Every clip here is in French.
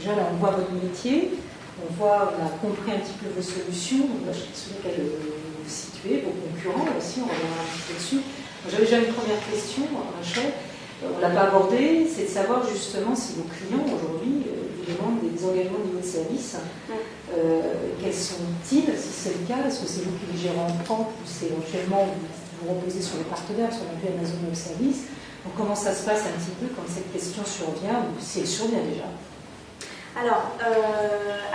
déjà là on voit votre métier, on a compris un petit peu vos solutions, on voit sur lesquelles vous vous situez, vos concurrents aussi, on reviendra un petit peu dessus. J'avais déjà une première question, Rachel, on ne l'a pas abordée, c'est de savoir justement si vos clients aujourd'hui vous demandent des engagements au niveau de service. Quels sont-ils, si c'est le cas? Est-ce que c'est vous qui les gérez en propre ou c'est éventuellement vous reposez sur les partenaires, sur Amazon Web Services? Donc, comment ça se passe un petit peu quand cette question survient, ou si elle survient déjà? Alors,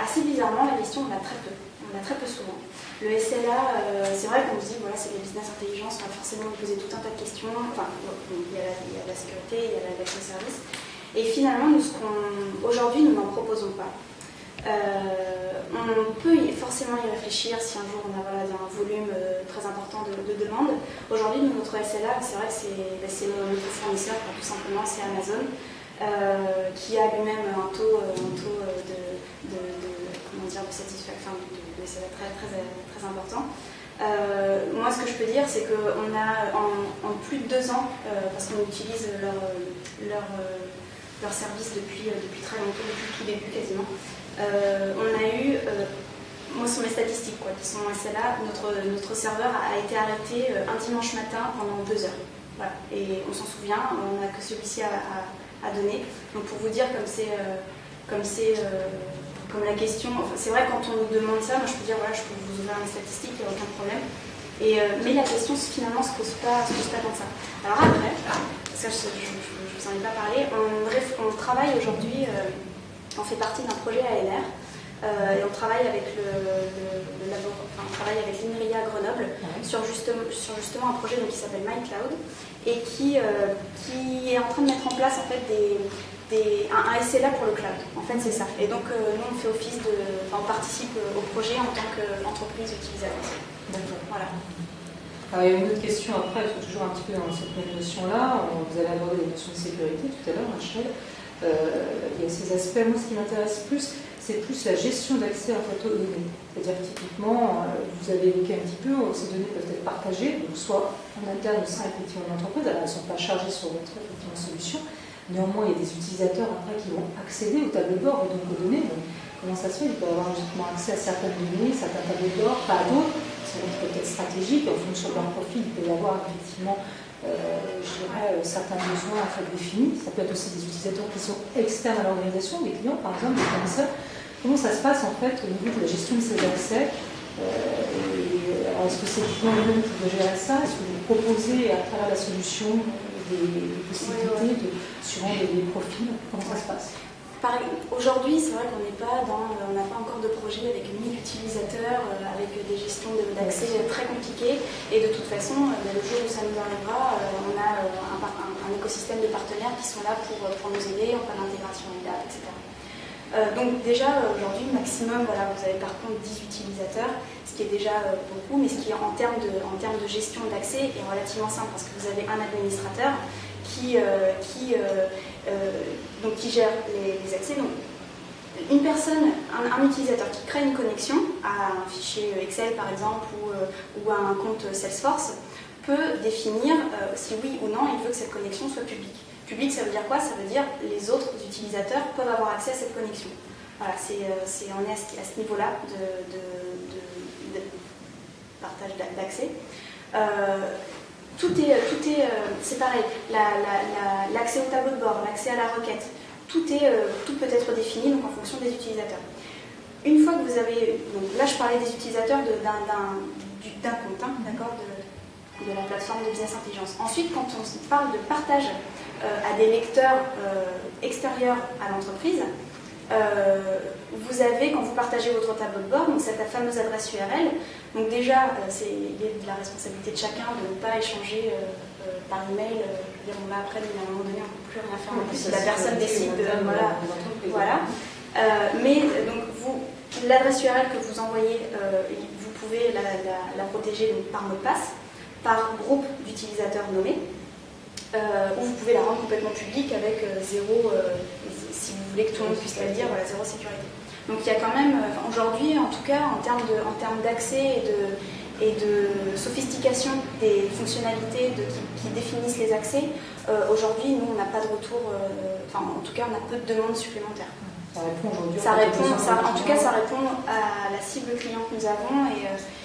assez bizarrement, la question, on l'a très peu. On l'a très peu souvent. Le SLA, c'est vrai qu'on se dit, voilà, c'est des business intelligence, on va forcément nous poser tout un tas de questions. Enfin, il y a la sécurité, il y a l'accès au service. Et finalement, aujourd'hui, nous n'en proposons pas. On peut forcément y réfléchir si un jour on a un volume très important de demandes. Aujourd'hui, notre SLA, c'est vrai que c'est notre fournisseur, tout simplement, c'est Amazon, qui a lui-même un taux de satisfaction, de SLA très important. Moi, ce que je peux dire, c'est qu'on a en plus de 2 ans, parce qu'on utilise leur service depuis très longtemps, depuis le tout début quasiment. On a eu, moi sur mes statistiques qui sont SLA, notre serveur a été arrêté un dimanche matin pendant 2 heures. Voilà. Et on s'en souvient, on n'a que celui-ci à donner. Donc pour vous dire comme la question, c'est vrai quand on nous demande ça, moi je peux dire voilà, je peux vous ouvrir mes statistiques, il n'y a aucun problème. Mais la question finalement se pose pas comme ça. Alors après, parce que je ne vous en ai pas parlé, on travaille aujourd'hui. On fait partie d'un projet ANR et on travaille avec on travaille avec l'INRIA à Grenoble sur justement un projet qui s'appelle MyCloud et qui est en train de mettre en place en fait un SLA pour le cloud. En fait, c'est ça. Et donc nous on fait office on participe au projet en tant qu'entreprise utilisatrice. Voilà. Alors, il y a une autre question après, toujours un petit peu dans cette même notion-là. Vous avez abordé les notions de sécurité tout à l'heure, Rachel. Il y a ces aspects. Moi, ce qui m'intéresse plus, c'est plus la gestion d'accès aux données. C'est-à-dire typiquement, vous avez évoqué un petit peu, ces données peuvent être partagées, donc soit en interne au sein effectivement de l'entreprise, alors elles ne sont pas chargées sur votre solution. Néanmoins, il y a des utilisateurs après qui vont accéder au tableau de bord et donc aux données. Donc, comment ça se fait? Ils peuvent avoir justement accès à certaines données, certains tableaux de bord, pas à d'autres. C'est peut-être stratégique, en fonction de leur profil, il peut y avoir effectivement certains besoins définis. Ça peut être aussi des utilisateurs qui sont externes à l'organisation, des clients par exemple, des fournisseurs. Comment ça se passe en fait au niveau de la gestion de ces accès? Alors est-ce que c'est le client lui-même qui doit gérer ça? Est-ce que vous proposez à travers la solution des possibilités suivant des profils? Comment ça se passe? Aujourd'hui, c'est vrai qu'on n'a pas encore de projet avec 1000 utilisateurs, avec des gestions d'accès très compliquées. Et de toute façon, le jour où ça nous arrivera, on a un écosystème de partenaires qui sont là pour nous aider, on parle d'intégration IDAP, etc. Donc déjà, aujourd'hui, maximum, vous avez par contre 10 utilisateurs, ce qui est déjà beaucoup, mais ce qui, en termes de gestion d'accès, est relativement simple, parce que vous avez un administrateur qui gère les accès. Donc, une personne, un utilisateur qui crée une connexion à un fichier Excel par exemple ou à un compte Salesforce peut définir si oui ou non il veut que cette connexion soit publique. Public, ça veut dire quoi? Ça veut dire les autres utilisateurs peuvent avoir accès à cette connexion. Voilà, on est à ce niveau-là de partage d'accès. C'est pareil, l'accès au tableau de bord, l'accès à la requête, tout peut être défini donc, en fonction des utilisateurs. Une fois que vous avez, donc là je parlais des utilisateurs d'un compte, d'accord, de la plateforme de business intelligence. Ensuite, quand on parle de partage à des lecteurs extérieurs à l'entreprise, vous avez, quand vous partagez votre tableau de bord, donc cette fameuse adresse URL, donc déjà, il est de la responsabilité de chacun de ne pas échanger par email. Je veux dire, après, à un moment donné, on ne peut plus rien faire si la personne décide de... Voilà. Mais donc, l'adresse URL que vous envoyez, vous pouvez la protéger donc, par mot de passe, par groupe d'utilisateurs nommés, ou vous pouvez la rendre complètement publique avec zéro, si vous voulez que tout le monde puisse la lire, zéro sécurité. Donc il y a quand même, aujourd'hui en tout cas, en termes d'accès et de sophistication des fonctionnalités qui définissent les accès, aujourd'hui nous on n'a pas de retour, en tout cas on a peu de demandes supplémentaires. Ça répond aujourd'hui. En tout cas, ça répond à la cible client que nous avons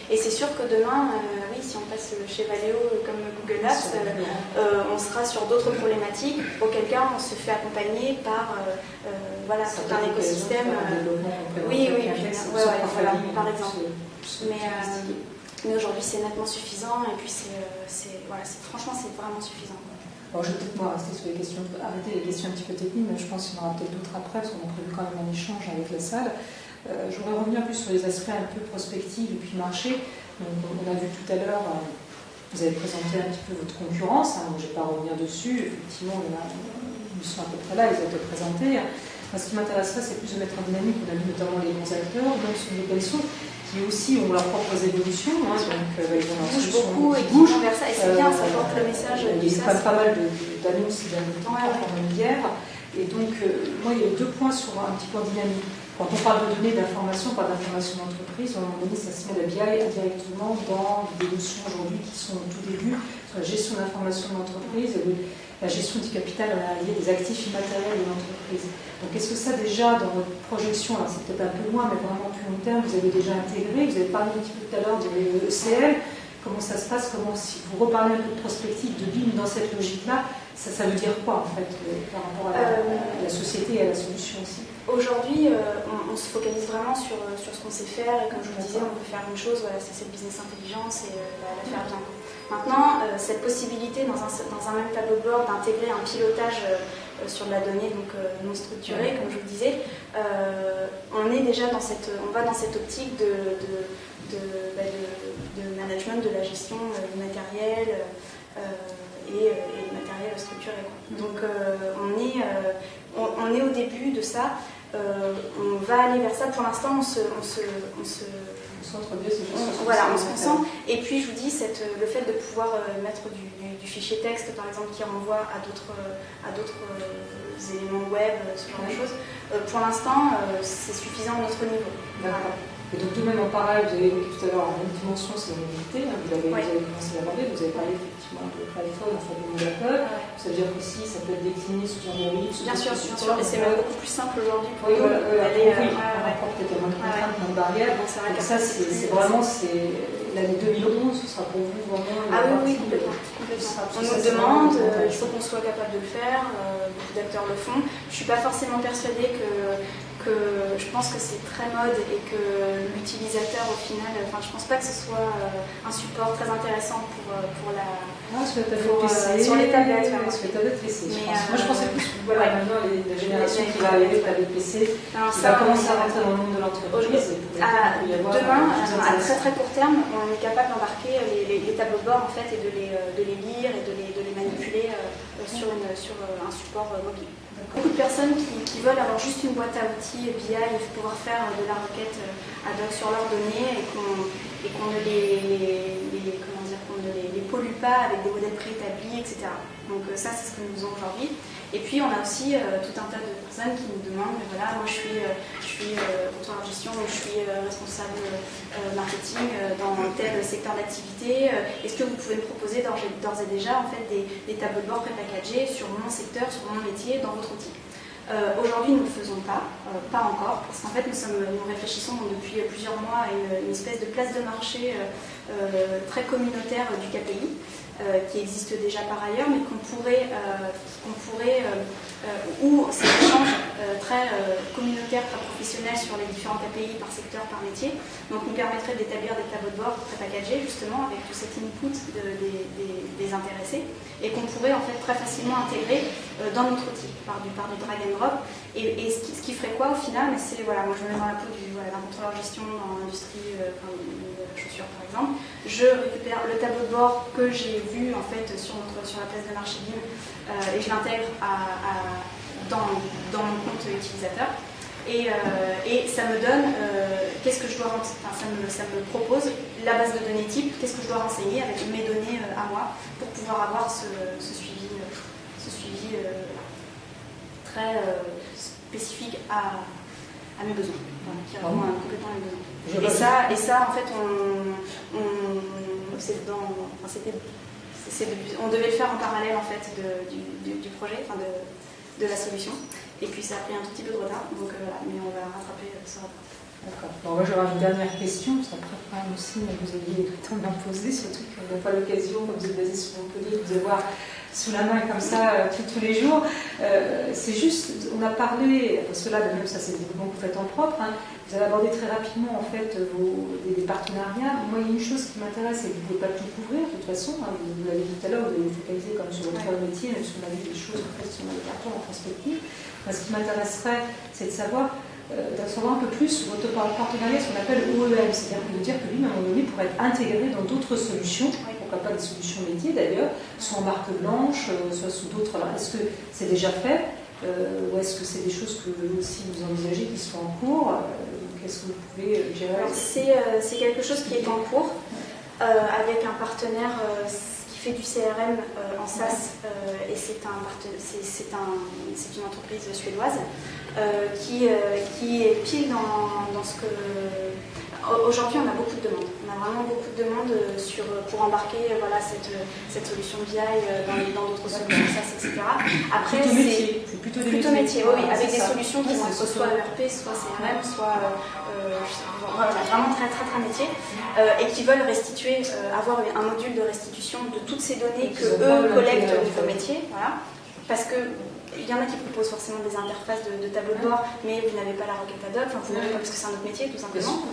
et c'est sûr que demain, oui, si on passe chez Valeo comme Google Maps, on sera sur d'autres problématiques, auquel cas on se fait accompagner par voilà, tout un écosystème. Oui, voilà, par exemple. Mais aujourd'hui, c'est nettement suffisant et puis franchement, c'est vraiment suffisant. Alors, je vais peut-être moi rester sur arrêter les questions un petit peu techniques, mais je pense qu'il y en aura peut-être d'autres après, parce qu'on a prévu quand même un échange avec la salle. Je voudrais revenir plus sur les aspects un peu prospectifs et puis marché. Donc, on a vu tout à l'heure, vous avez présenté un petit peu votre concurrence, hein, donc je ne vais pas revenir dessus. Effectivement, ils sont à peu près là, ils ont été présentés. Moi, ce qui m'intéresserait, c'est plus de mettre en dynamique, on a vu notamment les bons acteurs, donc sur les Benso, qui aussi ont leurs propres évolutions, hein, donc ils ont leur solution beaucoup et qui vont vers ça, et c'est bien, ça porte le message. Il y a pas mal d'annonces ces derniers temps, comme hier. Et donc, moi, il y a 2 points sur un petit peu en dynamique. Quand on parle de données d'information, pas d'information d'entreprise, à un moment donné, ça se met la BI indirectement dans des notions aujourd'hui qui sont au tout début, sur la gestion d'information d'entreprise et la gestion du capital lié des actifs immatériels de l'entreprise. Donc, est-ce que ça, déjà, dans votre projection, alors c'est peut-être un peu loin, mais vraiment plus long terme, vous avez déjà intégré, vous avez parlé un petit peu tout à l'heure de l'ECL, comment ça se passe, si vous reparlez un peu de prospective, de BIM dans cette logique-là, ça veut dire quoi, en fait, par rapport à la société et à la solution aussi? Aujourd'hui, on se focalise vraiment sur ce qu'on sait faire et comme je vous disais, on veut faire une chose, voilà, c'est cette business intelligence et la faire bien. Maintenant, cette possibilité dans un même tableau de bord d'intégrer un pilotage sur de la donnée donc non structurée, comme je vous disais, on va dans cette optique de management de la gestion du matériel et du matériel structuré. Donc on est au début de ça. On va aller vers ça. Pour l'instant, on se concentre. Et puis, je vous dis, le fait de pouvoir mettre du fichier texte, par exemple, qui renvoie à d'autres éléments web, ce genre de choses, pour l'instant, c'est suffisant à notre niveau. D'accord. Et donc, tout de même en parallèle, vous avez évoqué tout à l'heure une dimension, c'est la mobilité. Hein, vous avez commencé à l'aborder, vous avez parlé effectivement de l'iPhone, en fait, de l'Apple. Ça veut dire qu'aussi, ça peut être décliné sous Android. Bien sûr, et c'est même beaucoup plus simple aujourd'hui pour nous d'aller par rapport peut-être à moins de contraintes, moins de barrières. Donc, ça, c'est vraiment l'année 2011, ce sera pour vous vraiment. Oui, complètement. On nous demande, il faut qu'on soit capable de le faire, beaucoup d'acteurs le font. Je ne suis pas forcément persuadée que je pense que c'est très mode et que l'utilisateur au final, je pense pas que ce soit un support très intéressant pour la sur les tablettes PC. Moi je pensais plus maintenant la génération qui va arriver avec les PC, qui va commencer à rentrer dans le monde de l'entreprise. Demain, à très très court terme, on est capable d'embarquer les tableaux de bord en fait et de les lire et de les manipuler sur un support mobile. Beaucoup de personnes qui veulent avoir juste une boîte à outils BI et pouvoir faire de la requête ad hoc sur leurs données et qu'on ne les pollue pas avec des modèles préétablis, etc. Donc ça, c'est ce que nous faisons aujourd'hui. Et puis on a aussi tout un tas de personnes qui nous demandent, voilà, moi je suis contrôleur de gestion, je suis responsable marketing dans tel secteur d'activité. Est-ce que vous pouvez me proposer d'ores et déjà en fait, des tableaux de bord pré-packagés sur mon secteur, sur mon métier, dans votre outil? Aujourd'hui, nous ne le faisons pas encore, parce qu'en fait, nous réfléchissons depuis plusieurs mois à une espèce de place de marché très communautaire du KPI, qui existe déjà par ailleurs, mais où c'est un échange très communautaire, très professionnel sur les différents KPI par secteur, par métier. Donc, nous permettrait d'établir des tableaux de bord pré-packagés, justement, avec tout cet input des intéressés, et qu'on pourrait en fait très facilement intégrer dans notre outil, par du drag and drop. Et ce qui ferait quoi au final? C'est, voilà, moi je me mets dans la peau d'un contrôleur de gestion dans l'industrie de la chaussure par exemple. Je récupère le tableau de bord que j'ai vu en fait sur la place de marché BIM et je l'intègre dans mon compte utilisateur. Et ça me donne qu'est-ce que je dois ça me propose la base de données type, qu'est-ce que je dois renseigner avec mes données à moi pour pouvoir avoir ce suivi très spécifique à mes besoins, qui répond complètement à mes besoins. Et ça en fait on devait le faire en parallèle en fait du projet, de la solution. Et puis ça a pris un tout petit peu de retard, donc voilà, mais on va rattraper ce retard. D'accord. Bon, moi j'aurais une dernière question, parce qu'après quand même aussi, vous aviez le temps de m'en poser, surtout qu'on n'a pas l'occasion, comme vous êtes basé sur Montpellier, de vous avoir sous la main comme ça tous les jours. C'est juste, on a parlé, parce que là, même ça c'est le développement que vous faites en propre, hein, vous avez abordé très rapidement en fait des partenariats. Moi, il y a une chose qui m'intéresse, et que vous ne pouvez pas tout couvrir de toute façon, hein, vous l'avez dit tout à l'heure, vous avez focalisé comme sur votre métier, même si on a vu des choses en fait sur les cartons en perspective. Moi, ce qui m'intéresserait, c'est de savoir un peu plus sur votre partenariat, ce qu'on appelle OEM, c'est-à-dire de dire que lui, à un moment donné, pourrait être intégré dans d'autres solutions, pourquoi pas des solutions métiers d'ailleurs, soit en marque blanche, soit sous d'autres. Alors, est-ce que c'est déjà fait ou est-ce que c'est des choses que aussi vous envisagez qui sont en cours Qu'est-ce que vous pouvez gérer? C'est quelque chose qui est en cours avec un partenaire qui fait du CRM en SaaS et c'est une entreprise suédoise qui est pile dans ce que... Aujourd'hui, on a beaucoup de demandes. On a vraiment beaucoup de demandes pour embarquer voilà, cette solution BI dans d'autres solutions SaaS, etc. Après, c'est plutôt métier, oui, avec des solutions qui vont être soit ERP, soit CRM, soit voilà, vraiment très métier, et qui veulent restituer, avoir un module de restitution de toutes ces données que eux collectent au niveau métier, voilà, parce que il y en a qui proposent forcément des interfaces de tableau de bord, mais vous n'avez pas la requête ad hoc, vous n'avez pas parce que c'est un autre métier tout simplement.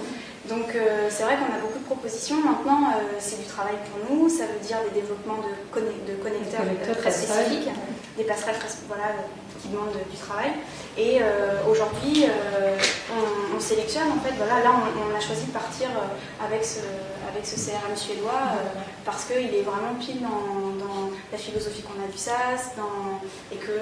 Donc c'est vrai qu'on a beaucoup de propositions. Maintenant, c'est du travail pour nous. Ça veut dire des développements de connecteurs très spécifiques, des passerelles qui demandent du travail. Et aujourd'hui, on sélectionne en fait. Voilà, là, on a choisi de partir avec ce CRM suédois parce qu'il est vraiment pile dans la philosophie qu'on a du SaaS, et que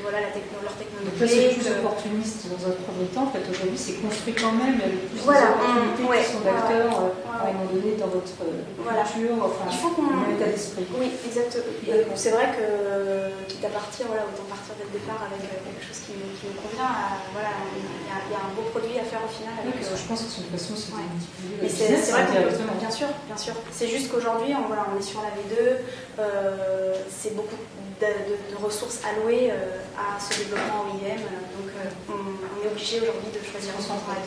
voilà, leur technologie. Donc là, c'est plus opportuniste dans un premier temps. En fait, aujourd'hui, c'est construit quand même. Il y a plus d'opportunités qui sont d'acteurs à un moment donné dans votre culture, il faut qu'on... dans l'état d'esprit. Oui, exactement. Et c'est vrai que, quitte à partir, autant partir dès le départ avec quelque chose qui nous convient. Voilà, il y a un beau produit à faire au final. Avec, je pense que c'est une façon aussi de multiplier. Mais c'est vrai que bien sûr. C'est juste qu'aujourd'hui, on est sur la V2, c'est beaucoup de ressources allouées à ce développement OIM, donc on est obligé aujourd'hui de choisir son travail.